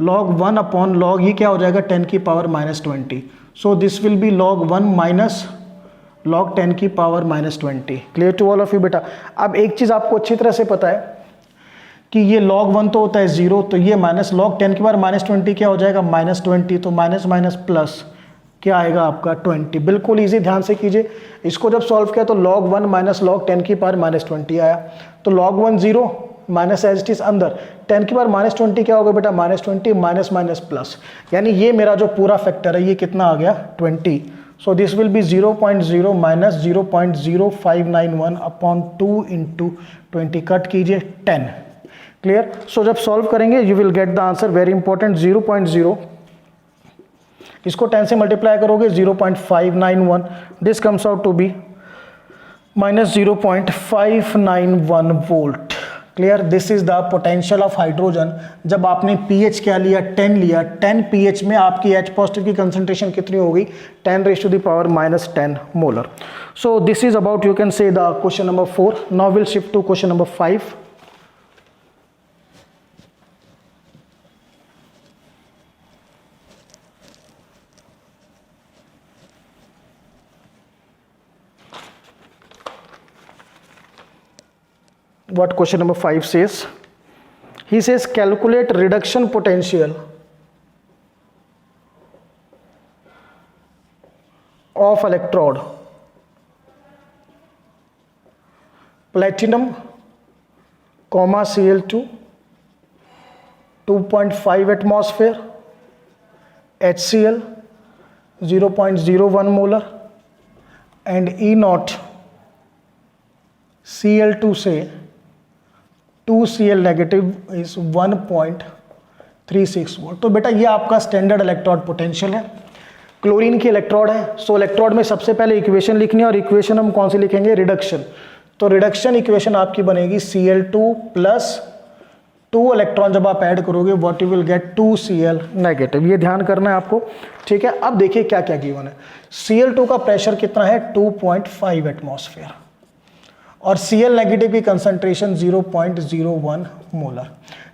log 1 अपॉन log, ये क्या हो जाएगा, 10 की power -20। So this will be log 1 minus log 10 की power -20। Clear to all of you बेटा। अब एक चीज़ आपको अच्छी तरह से पता है कि ये log 1 तो होता है 0, तो ये माइनस log 10 की पावर -20 क्या हो जाएगा, -20। तो माइनस माइनस प्लस क्या आएगा आपका 20। बिल्कुल ईजी, ध्यान से कीजिए। इसको जब सॉल्व किया तो log 1 माइनस log 10 की पावर -20 आया। तो log 1 0 minus as it is अंदर, 10 की पावर -20 क्या होगा बेटा, -20 माइनस माइनस प्लस, यानी ये मेरा जो पूरा फैक्टर है ये कितना आ गया, 20। So this will be 0.0 minus 0.0591 upon 2 into 20, cut कीजिए 10। क्लियर। सो जब सॉल्व करेंगे you will get the answer, very important, 0.0, इसको 10 से मल्टीप्लाई करोगे 0.591, this comes out to be minus 0.591 volt. Clear. This is the potential of hydrogen. जब आपने pH क्या लिया, 10 लिया, 10 पीएच में आपकी H पॉजिटिव की कंसंट्रेशन कितनी हो गई, 10 raise to the power -10 molar. So this is about, you can say, the question number 4। Now will shift to question number 5। What question number 5 says? He says calculate reduction potential of electrode platinum, Cl2, 2.5 atmosphere, HCl 0.01 molar and E naught Cl2 से 2Cl negative is 1.36 volt. तो बेटा ये आपका standard electrode potential है, chlorine की electrode है। सो electrode में सबसे पहले इक्वेशन लिखनी है, और इक्वेशन हम कौन सी लिखेंगे, रिडक्शन। तो रिडक्शन इक्वेशन आपकी बनेगी Cl2 प्लस 2 इलेक्ट्रॉन जब आप ऐड करोगे what you will gate 2Cl negative. ये ध्यान करना है आपको, ठीक है। अब देखिए क्या क्या गिवन है। Cl2 का प्रेशर कितना है, 2.5 एटमॉस्फेयर, और Cl नेगेटिव की कंसंट्रेशन 0.01 मोलर।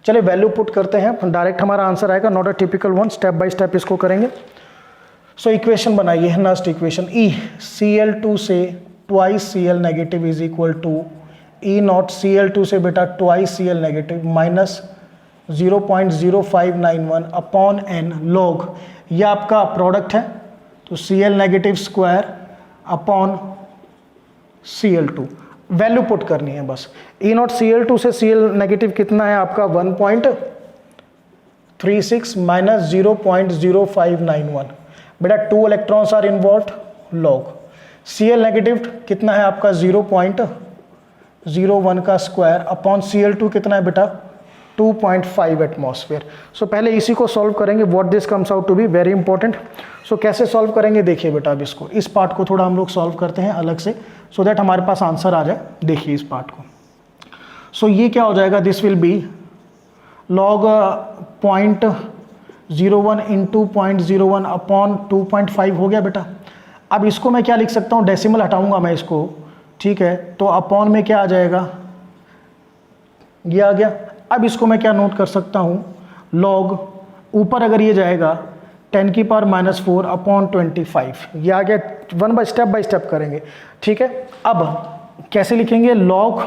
चलिए वैल्यू पुट करते हैं, डायरेक्ट हमारा आंसर आएगा, not a typical one, step by step इसको करेंगे। सो इक्वेशन बनाइए, नेक्स्ट इक्वेशन, E Cl2 से 2Cl negative is equal to E naught Cl2 से बेटा twice Cl negative minus 0.0591 upon n log, ये आपका प्रोडक्ट है तो Cl negative square upon Cl2, value put करनी है बस। ई नॉट Cl2 से Cl नेगेटिव कितना है आपका 1.36 माइनस 0.0591, बेटा 2 electrons are involved log. Cl negative कितना है आपका 0.01 का स्क्वायर अपॉन Cl2 कितना है बेटा 2.5 एटमॉस्फेयर। सो पहले इसी को सॉल्व करेंगे, what this comes out to be very important. So कैसे सॉल्व करेंगे देखिए बेटा, अब इसको इस पार्ट को थोड़ा हम लोग सॉल्व करते हैं अलग से, सो दैट हमारे पास आंसर आ जाए। देखिए इस पार्ट को, सो ये क्या हो जाएगा, this will B log 0.01 into 0.01 upon 2.5 हो गया बेटा। अब इसको मैं क्या लिख सकता हूँ, डेसिमल हटाऊंगा मैं इसको, ठीक है, तो अपॉन में क्या आ जाएगा, ये आ गया। अब इसको मैं क्या नोट कर सकता हूँ, लॉग ऊपर अगर ये जाएगा 10 की पावर -4 अपॉन 25, ये आ गया। बाय स्टेप करेंगे, ठीक है। अब कैसे लिखेंगे, लॉग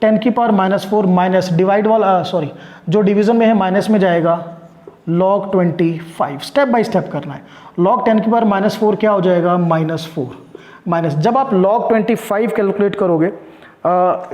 10 की पावर -4 माइनस डिवाइड वाला सॉरी जो डिवीजन में है माइनस में जाएगा log 25, स्टेप बाय स्टेप करना है। log 10 की पावर -4 क्या हो जाएगा -4 माइनस, जब आप log 25 कैलकुलेट करोगे,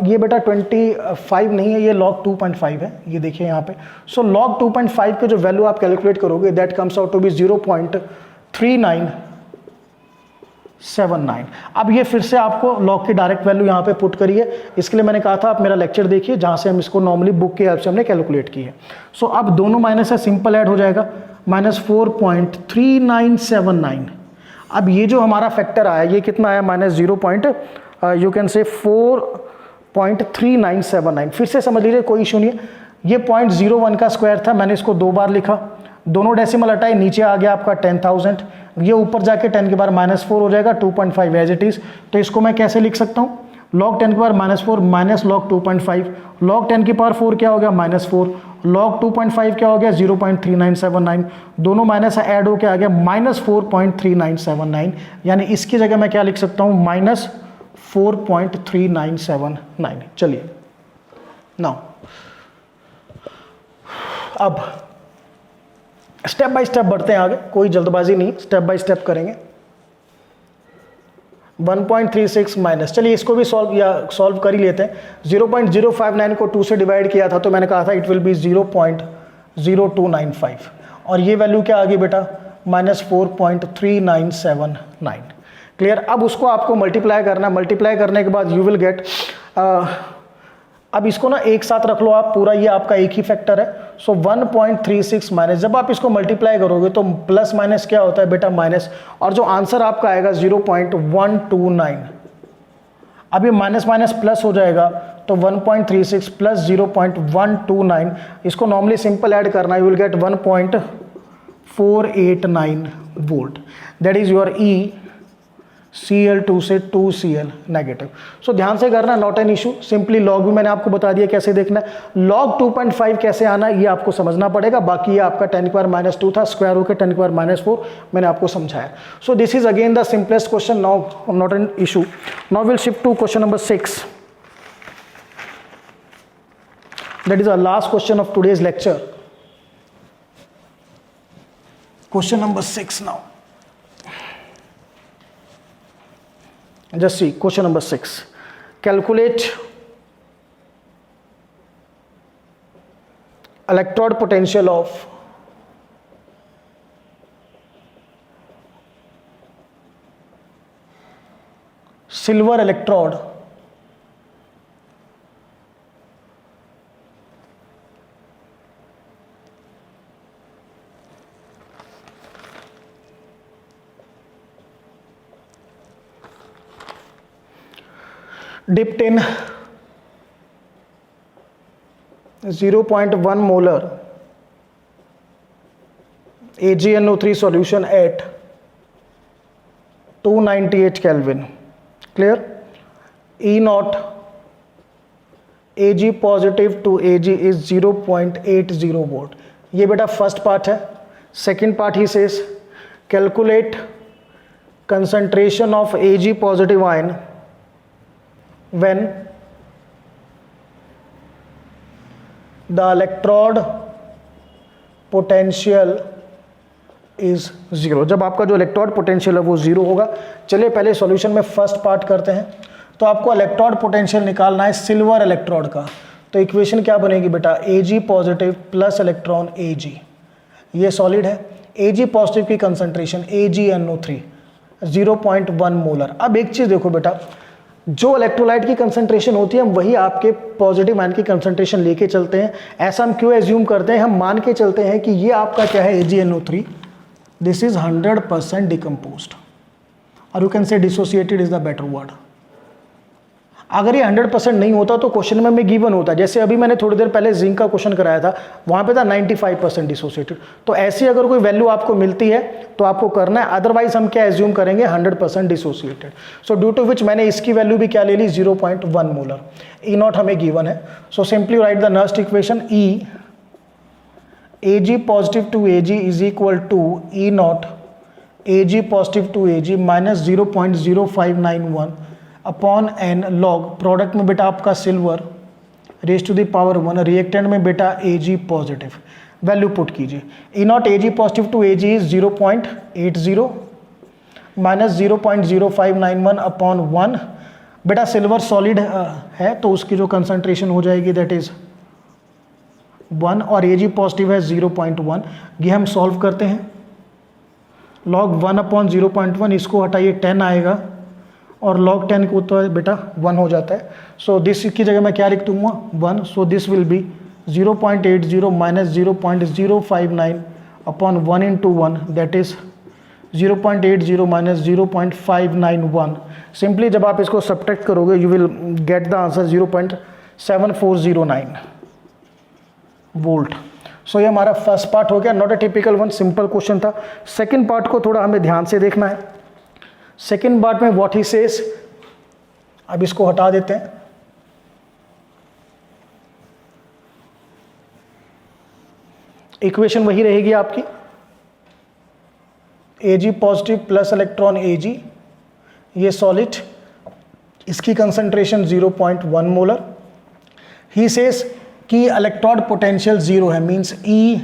ये बेटा 25 नहीं है, ये log 2.5 है, ये देखिए यहाँ पे। सो log 2.5 के जो वैल्यू आप कैलकुलेट करोगे that comes out to be 0.3979। अब ये फिर से आपको log की डायरेक्ट वैल्यू यहाँ पे पुट करिए, इसके लिए मैंने कहा था आप मेरा लेक्चर देखिए जहाँ से हम इसको नॉर्मली बुक की हेल्प से हमने कैलकुलेट की है। सो अब दोनों माइनस है, सिंपल ऐड हो जाएगा, -4.3979। अब ये जो हमारा फैक्टर आया ये कितना आया, यू कैन से 4.3979। फिर से समझ लीजिए, कोई इशू नहीं है। ये 0.01 का स्क्वायर था, मैंने इसको 2 बार लिखा, दोनों डेसिमल हटाए, नीचे आ गया आपका 10,000, ये ऊपर जाके 10 की पावर -4 हो जाएगा, 2.5 एज इट इज। तो इसको मैं कैसे लिख सकता हूँ, log 10 की पावर -4 माइनस log 2.5, log 10 की पावर 4 क्या हो गया -4, log 2.5 क्या हो गया 0.3979, दोनों माइनस ऐड होकर आ गया -4.3979, यानी इसकी जगह मैं क्या लिख सकता हूँ, -4.3979। चलिए नाउ अब स्टेप बाय स्टेप बढ़ते हैं आगे, कोई जल्दबाजी नहीं, स्टेप बाय स्टेप करेंगे। 1.36 माइनस, चलिए इसको भी सॉल्व कर ही लेते हैं। 0.059 को 2 से डिवाइड किया था तो मैंने कहा था इट विल बी 0.0295, और ये वैल्यू क्या आ गई बेटा -4.3979। क्लियर। अब उसको आपको मल्टीप्लाई करना, मल्टीप्लाई करने के बाद यू विल गेट, अब इसको ना एक साथ रख लो आप, पूरा ये आपका एक ही फैक्टर है। सो 1.36 माइनस, जब आप इसको मल्टीप्लाई करोगे तो प्लस माइनस क्या होता है बेटा माइनस, और जो आंसर आपका आएगा 0.129। अब ये माइनस माइनस प्लस हो जाएगा तो 1.36 प्लस 0.129, इसको नॉर्मली सिंपल ऐड करना, you will gate 1.489 volt, that is your E Cl2 से 2Cl नेगेटिव। सो ध्यान से करना, not an issue, simply log भी मैंने आपको बता दिया कैसे देखना है। log 2.5 कैसे आना है ये आपको समझना पड़ेगा, बाकी ये आपका 10 की पावर -2 था, स्क्वायर होकर 10 की पावर -4 मैंने आपको समझाया। So this is again the simplest question, now not an issue. Now will shift to question number 6, that is our last question of today's lecture. Question number 6 now, just see question number 6, calculate electrode potential of silver electrode dipped in 0.1 molar AgNO3 solution at 298 Kelvin. Clear? E naught Ag positive to Ag is 0.80 volt. ये बेटा first part है। Second part he says calculate concentration of Ag positive ion when the electrode potential is zero. जब आपका जो electrode potential है वो zero होगा। चलिए पहले सॉल्यूशन में फर्स्ट पार्ट करते हैं। तो आपको इलेक्ट्रोड पोटेंशियल निकालना है सिल्वर इलेक्ट्रोड का। तो इक्वेशन क्या बनेगी बेटा, Ag positive plus electron Ag, ये सॉलिड है। Ag पॉजिटिव की कंसंट्रेशन AgNO3 0.1 मोलर। अब एक चीज़ देखो बेटा, जो इलेक्ट्रोलाइट की कंसंट्रेशन होती है हम वही आपके पॉजिटिव आयन की कंसंट्रेशन लेके चलते हैं। ऐसा हम क्यों एज्यूम करते हैं, हम मान के चलते हैं कि ये आपका क्या है AgNO3, दिस इज 100% डिकम्पोज्ड, और यू कैन से dissociated is the better word. अगर ये 100% नहीं होता तो क्वेश्चन में गिवन होता, जैसे अभी मैंने थोड़ी देर पहले जिंक का क्वेश्चन कराया था, वहां पे था 95% डिसोसिएटेड। तो ऐसी अगर कोई वैल्यू आपको मिलती है तो आपको करना है, अदरवाइज हम क्या एज्यूम करेंगे 100% डिसोसिएटेड। सो ड्यू टू विच मैंने इसकी वैल्यू भी क्या ले ली 0.1 मोलर। ई नॉट हमें गिवन है। So simply write the next equation, E Ag positive to Ag is equal to E naught Ag positive to Ag minus 0.0591 upon n log product में बेटा आपका silver raise to the power 1, reactant में बेटा Ag positive. Value put कीजिए, E naught Ag positive to Ag is 0.80 minus 0.0591 upon 1। बेटा silver solid है तो उसकी जो कंसंट्रेशन हो जाएगी दैट इज 1, और Ag पॉजिटिव है 0.1। ये हम सॉल्व करते हैं। log 1 अपॉन 0.1, इसको हटाइए 10 आएगा, और log 10 को तो बेटा 1 हो जाता है। सो दिस की जगह मैं क्या लिख दूंगा 1। So this will be 0.80 minus 0.059 upon 1 into 1 that is 0.80 minus 0.591। Simply जब आप इसको सब्ट्रैक्ट करोगे you will get the answer 0.7409 volt. So ये हमारा फर्स्ट पार्ट हो गया, not a typical one, simple question था। सेकंड पार्ट को थोड़ा हमें ध्यान से देखना है। सेकंड पार्ट में व्हाट ही सेज, अब इसको हटा देते हैं। इक्वेशन वही रहेगी आपकी, Ag positive plus electron Ag, ये सॉलिड, इसकी कंसंट्रेशन 0.1 मोलर। ही सेज कि इलेक्ट्रोड पोटेंशियल जीरो है, means E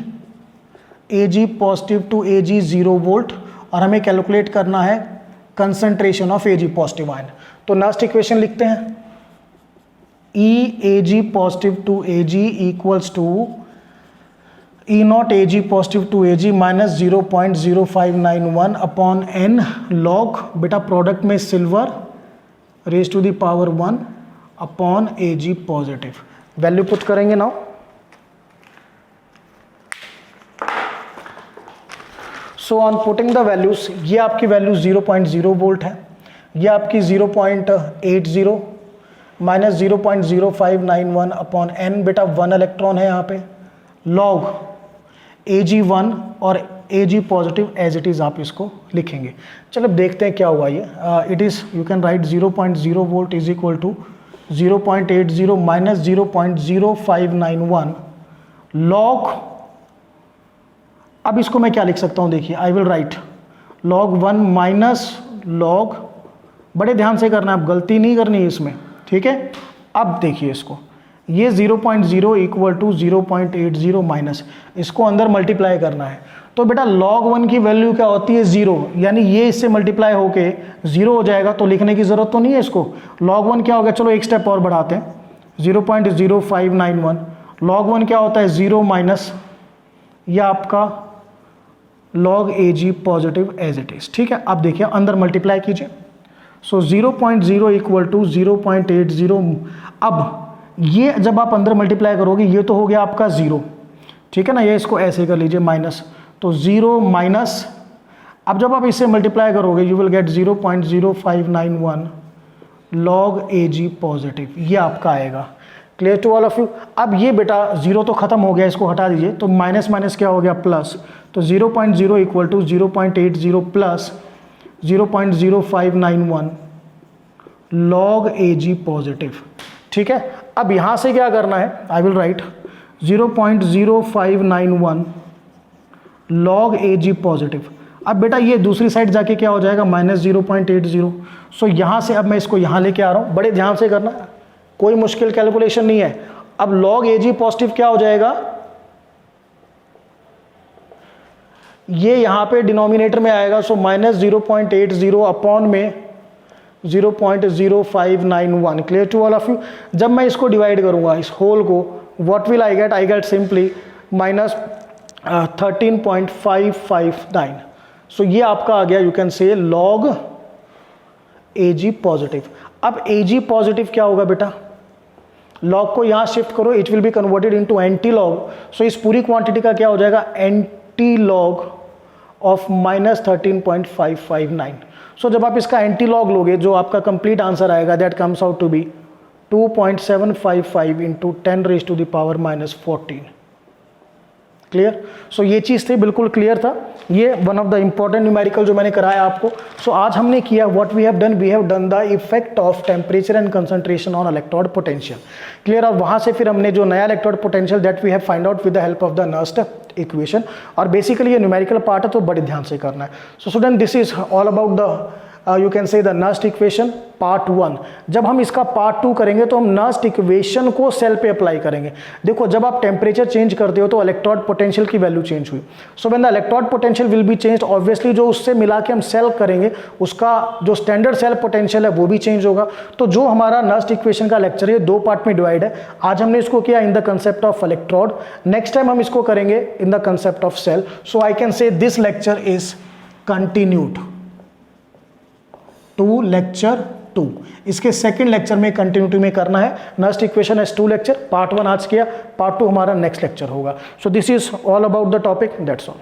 Ag positive to Ag 0 volt, और हमें कैलकुलेट करना है concentration of Ag positive ion. तो नेक्स्ट इक्वेशन लिखते हैं, E Ag positive to Ag equals to E naught Ag positive to Ag minus 0.0591 upon n log बेटा product में silver raise to the power 1 upon Ag positive. Value put करेंगे now. So on putting the values, ये आपकी value 0.0 volt है, ये आपकी 0.80 minus 0.0591 upon n, बेटा 1 electron है यहाँ पे, लॉग Ag1 और Ag positive as it is आप इसको लिखेंगे। चलो देखते हैं क्या हुआ ये। It is, you can write 0.0 volt is equal to 0.80 minus 0.0591 log, अब इसको मैं क्या लिख सकता हूं, देखिए I will write log 1 minus log, बड़े ध्यान से करना है, आप गलती नहीं करनी है इसमें, ठीक है। अब देखिए इसको, ये 0.0 इक्वल टू 0.80 माइनस, इसको अंदर मल्टीप्लाई करना है। तो बेटा log 1 की वैल्यू क्या होती है 0, यानी ये इससे मल्टीप्लाई होके 0 हो जाएगा, तो लिखने की ज़रूरत तो नहीं है इसको। log 1 क्या होगा, चलो एक स्टेप और बढ़ाते हैं, 0.0591 log 1 क्या होता है 0 माइनस ये आपका log Ag positive as it is, ठीक है। अब देखिए अंदर मल्टीप्लाई कीजिए, सो 0.0 इक्वल टू 0.80। अब ये जब आप अंदर मल्टीप्लाई करोगे ये तो हो गया आपका 0, ठीक है ना, ये इसको ऐसे कर लीजिए माइनस, तो 0 माइनस, अब जब आप इससे मल्टीप्लाई करोगे you will get 0.0591 log Ag positive, ये आपका आएगा। Clear to all of you. अब ये बेटा 0 तो खत्म हो गया, इसको हटा दीजिए, तो माइनस माइनस क्या हो गया प्लस, तो 0.0 equal to 0.80 plus 0.0591 log Ag positive, ठीक है। अब यहाँ से क्या करना है, I will write 0.0591 log Ag positive. अब बेटा ये दूसरी साइड जाके क्या हो जाएगा माइनस 0.80। सो यहाँ से अब मैं इसको यहाँ लेके आ रहा हूँ, बड़े ध्यान से करना, कोई मुश्किल कैलकुलेशन नहीं है। अब log Ag पॉजिटिव क्या हो जाएगा, ये यहां पे डिनोमिनेटर में आएगा, सो -0.80 अपॉन में 0.0591। Clear to all of you. जब मैं इसको डिवाइड करूंगा इस होल को, what will I get simply -13.559। So ये आपका आ गया, you can say log Ag positive. अब Ag पॉजिटिव क्या होगा बेटा, log को यहां शिफ्ट करो, it will be converted into anti log. So इस पूरी क्वांटिटी का क्या हो जाएगा, एंटी लॉग ऑफ -13.559। सो जब आप इसका एंटी लॉग लोगे, जो आपका कंप्लीट आंसर आएगा, that comes out to be 2.755 into 10⁻⁻14। Clear. So ये चीज़ थी, बिल्कुल क्लियर था। ये one of the important numerical जो मैंने कराया आपको। सो आज हमने किया what we have done the effect of temperature and concentration on electrode potential. Clear. और वहाँ से फिर हमने जो नया electrode potential that we have find out with the help of the Nernst equation. और बेसिकली ये न्यूमेरिकल पार्ट है, तो बड़े ध्यान से करना है। So student, this is all about the you can say the Nernst equation part 1। जब हम इसका पार्ट 2 करेंगे तो हम नर्स्ट इक्वेशन को सेल पे अप्लाई करेंगे। देखो, जब आप टेम्परेचर चेंज करते हो तो इलेक्ट्रोड पोटेंशियल की वैल्यू चेंज हुई। So when the electrode potential will be change, obviously जो उससे मिला के हम सेल करेंगे उसका जो स्टैंडर्ड सेल पोटेंशियल है वो भी चेंज होगा। तो जो हमारा नर्स्ट इक्वेशन का लेक्चर है 2 पार्ट में डिवाइड है। आज हमने इसको किया in the concept of electrode, next time हम इसको करेंगे in the concept of cell. So I can say this lecture is continued to lecture 2। इसके सेकंड लेक्चर में कंटिन्यूटी में करना है। Nernst equation as 2 lecture, part 1 आज किया, पार्ट 2 हमारा नेक्स्ट लेक्चर होगा। So this is all about the topic, that's all.